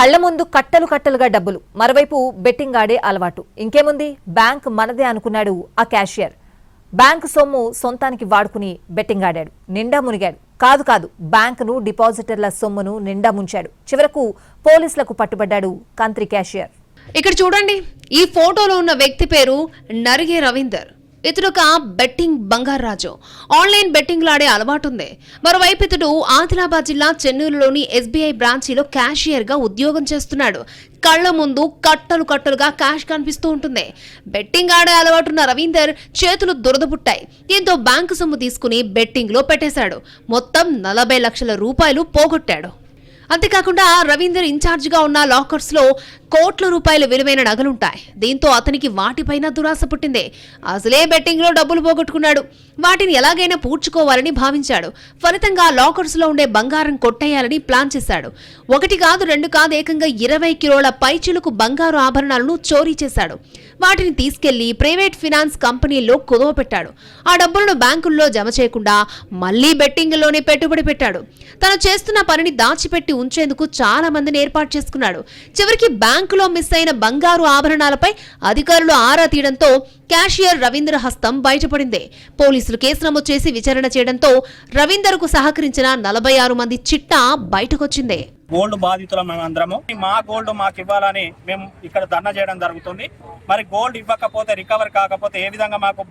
కళ్ల ముందు కట్టలు కట్టలుగా డబ్బులు, మరోవైపు బెట్టింగ్ ఆడే అలవాటు. ఇంకేముంది, బ్యాంక్ మనదే అనుకున్నాడు ఆ క్యాషియర్. బ్యాంక్ సొమ్ము సొంతానికి వాడుకుని బెట్టింగ్ ఆడాడు, నిండా మునిగాడు. కాదు బ్యాంకును, డిపాజిటర్ల సొమ్మును నిండా ముంచాడు. చివరకు పోలీసులకు పట్టుబడ్డాడు కంత్రి క్యాషియర్. ఇక్కడ చూడండి, ఈ ఫోటోలో ఉన్న వ్యక్తి పేరు నరిగే రవీందర్. ఇతడు ఒక బెట్టింగ్ బంగారాజు. ఆన్లైన్ బెట్టింగ్ లాడే అలవాటుంది. మరోవైపు ఇతడు ఆదిలాబాద్ జిల్లా చెన్నూరులోని ఎస్బీఐ బ్రాంచీలో క్యాషియర్ గా ఉద్యోగం చేస్తున్నాడు. కళ్ల ముందు కట్టలు కట్టలుగా క్యాష్ కనిపిస్తూ ఉంటుంది. బెట్టింగ్ ఆడే అలవాటున్న రవీందర్ చేతులు దురదపుట్టాయి. దీంతో బ్యాంకు సొమ్ము తీసుకుని బెట్టింగ్ లో పెట్టేశాడు. మొత్తం 40 లక్షల రూపాయలు పోగొట్టాడు. అంతేకాకుండా రవీందర్ ఇన్ఛార్జిగా ఉన్న లాకర్స్ లో కోట్ల రూపాయల విలువైన నగలుంటాయి. దీంతో అతనికి వాటిపైన దురాశ పుట్టింది. అసలే బెట్టింగ్ లో డబ్బులు పోగొట్టుకున్నాడు. వాటిని ఎలాగైనా పూడ్చుకోవాలని భావించాడు. ఫలితంగా లాకర్స్ లో ఉండే బంగారం కొట్టేయాలని ప్లాన్ చేశాడు. 1 కాదు 2 కాదు, ఏకంగా 20 కిలోల పైచిలుకు బంగారు ఆభరణాలను చోరీ చేశాడు. వాటిని తీసుకెళ్లి ప్రైవేట్ ఫినాన్స్ కంపెనీల్లో కుదవపెట్టాడు. ఆ డబ్బులను బ్యాంకుల్లో జమ చేయకుండా మళ్లీ బెట్టింగ్ లోనే పెట్టుబడి పెట్టాడు. తను చేస్తున్న పనిని దాచిపెట్టి ఉంచేందుకు చాలా మందిని ఏర్పాటు చేసుకున్నాడు. చివరికి బ్యాంకులో మిస్ అయిన బంగారు ఆభరణాలపై అధికారులు ఆరా తీయడంతో క్యాషియర్ రవీందర్ హస్తం బయటపడింది. పోలీసులు కేసు నమోదు చేసి విచారణ చేయడంతో రవీందర్ కు సహకరించిన 46 మంది చిట్టా బయటకొచ్చింది. గోల్డ్ బాధితులం మేమందరము. మా గోల్డ్ మాకు ఇవ్వాలని మేము ఇక్కడ ధర్నా చేయడం జరుగుతుంది. మరి గోల్డ్ ఇవ్వకపోతే, రికవర్ కాకపోతే ఏ విధంగా మాకు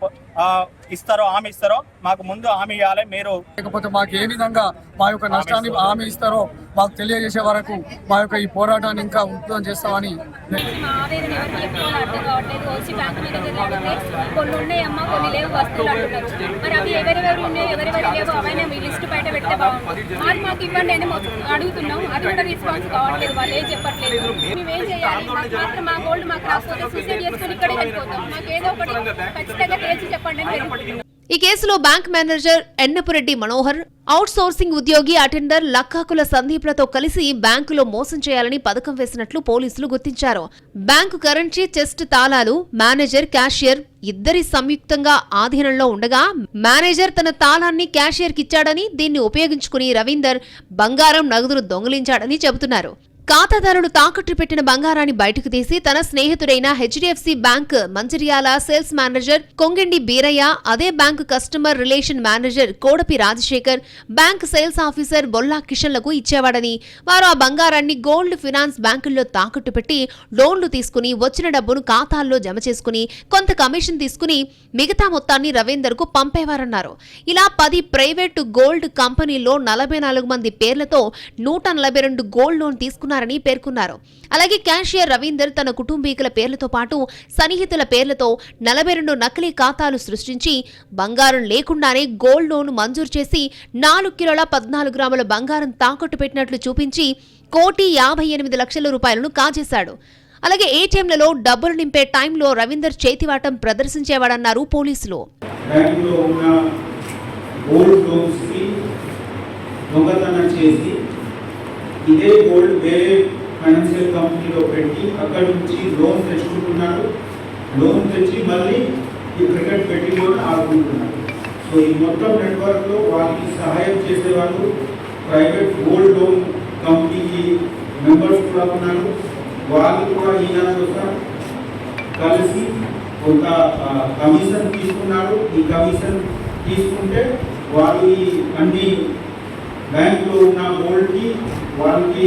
ఇస్తారో, హామీ ఇస్తారో మాకు ముందు హామీ ఇవ్వాలి. మీరు లేకపోతే మాకు ఏ విధంగా మా యొక్క నష్టాన్ని హామీ ఇస్తారో మాకు తెలియజేసే వరకు మా యొక్క ఈ పోరాటాన్ని ఇంకా ఉధృతం చేస్తామని. కొన్ని ఉన్నాయమ్మా, కొన్ని లేవు వస్తువులు అంటున్నారు. మరి అవి ఎవరెవరు ఉన్నాయి, ఎవరెవరు లేవు, అవన్నీ మీ లిస్ట్ బయట పెడితే బాగుంటుంది. మాకు ఇవ్వండి అని అడుగుతున్నాం. అది కూడా రెస్పాన్స్ కావట్లేదు, వాళ్ళు ఏం చెప్పట్లేదు. మేమేం చేయాలి? మాత్రం మా గోల్డ్ మాకు రాకపోతే సూసైడ్ చేసుకుని ఇక్కడే వెళ్ళిపోతాం. మాకు ఏదో ఒకటి ఖచ్చితంగా తేల్చి చెప్పండి అని. ఈ కేసులో bank manager Ennapureddy Manohar, outsourcing ఉద్యోగి అటెండర్ లక్కాకుల సందీప్లతో కలిసి బ్యాంకులో మోసం చేయాలని పథకం వేసినట్లు పోలీసులు గుర్తించారు. బ్యాంకు కరెన్సీ చెస్ట్ తాళాలు మేనేజర్, క్యాషియర్ ఇద్దరి సంయుక్తంగా ఆధీనంలో ఉండగా మేనేజర్ తన తాళాన్ని క్యాషియర్ కిచ్చాడని, దీన్ని ఉపయోగించుకుని రవీందర్ బంగారం, నగదును దొంగిలించాడని చెబుతున్నారు. ఖాతాదారులు తాకట్టు పెట్టిన బంగారాన్ని బయటకు తీసి తన స్నేహితుడైన HDFC bank Mancherial sales manager Kongendi Beeraiah, అదే bank customer relation manager Kodapi Rajasekhar, bank sales officer Bolla కిషన్లకు ఇచ్చేవాడని, వారు ఆ బంగారాన్ని గోల్డ్ ఫినాన్స్ బ్యాంకుల్లో తాకట్టు పెట్టి లోన్లు తీసుకుని వచ్చిన డబ్బును ఖాతాల్లో జమ చేసుకుని కొంత కమిషన్ తీసుకుని మిగతా మొత్తాన్ని రవీందర్ కు పంపేవారన్నారు. ఇలా 10 ప్రైవేటు గోల్డ్ కంపెనీల్లో 44 మంది పేర్లతో 142 గోల్డ్ లోన్ తీసుకున్నారు పేర్కొన్నారు. అలాగే క్యాషియర్ రవీందర్ తన కుటుంబీకుల పేర్లతో పాటు సన్నిహితుల పేర్లతో 42 నకిలీ ఖాతాలు సృష్టించి బంగారం లేకుండానే గోల్డ్ లోన్ మంజూరు చేసి 4 కిలోల 14 గ్రాముల బంగారం తాకట్టు పెట్టినట్లు చూపించి 1,58,00,000 రూపాయలను కాజేశాడు. అలాగే ఏటీఎంలలో డబ్బులు నింపే టైంలో రవీందర్ చేతివాటం ప్రదర్శించేవాడన్నారు పోలీసులు. ఇదే గోల్డ్ వేరే ఫైనాన్షియల్ కంపెనీలో పెట్టి అక్కడ నుంచి లోన్ తెచ్చుకుంటున్నారు. లోన్ తెచ్చి మళ్ళీ ఈ క్రికెట్ పెట్టి కూడా ఆడుకుంటున్నారు. సో ఈ మొత్తం నెట్వర్క్లో వాళ్ళకి సహాయం చేసేవాళ్ళు ప్రైవేట్ గోల్డ్ లోన్ కంపెనీకి మెంబర్స్ కూడా ఉన్నారు. వాళ్ళు కూడా ఈయన కోసం కలిసి కొంత కమిషన్ తీసుకున్నారు. ఈ కమిషన్ తీసుకుంటే వాళ్ళు ఈ అన్ని బ్యాంకులో ఉన్న గోల్డ్కి వాళ్ళకి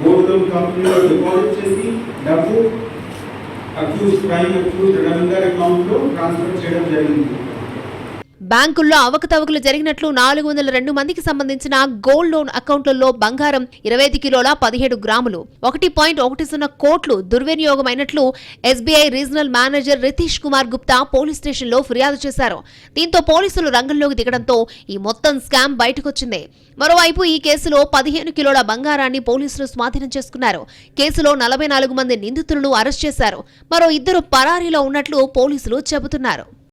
గోల్డ్ లోన్ కంపెనీలో డిపాజిట్ చేసి డబ్బు ప్రైమ్ అక్యూజ్ రవీందర్ అకౌంట్లో ట్రాన్స్ఫర్ చేయడం జరిగింది. బ్యాంకుల్లో అవకతవకలు జరిగినట్లు 402 మందికి సంబంధించిన గోల్డ్ లోన్ అకౌంట్లలో బంగారం 25 కిలోల 17 గ్రాములు 1.10 కోట్లు దుర్వినియోగమైనట్లు SBI regional manager Ritish Kumar Gupta police స్టేషన్లో ఫిర్యాదు చేశారు. దీంతో పోలీసులు రంగంలోకి దిగడంతో ఈ మొత్తం స్కామ్ బయటకొచ్చింది. మరోవైపు ఈ కేసులో 15 కిలోల బంగారాన్ని పోలీసులు స్వాధీనం చేసుకున్నారు. కేసులో 44 మంది నిందితులను అరెస్ట్ చేశారు. మరో 2 పరారీలో ఉన్నట్లు పోలీసులు చెబుతున్నారు.